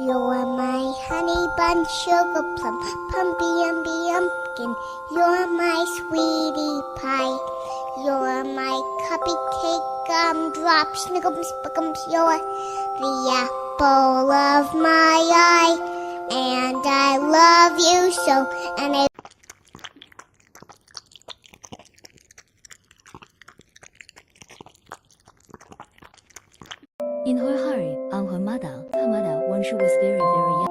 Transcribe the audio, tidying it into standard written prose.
You're my honey bun, sugar plum, pumpy umby umpkin. You're my sweetie pie. You're my cupcake gumdrop, snickums, spickums. You're the apple of my eye, and I love you so. And I In her hurry, on her mother, when she was very young.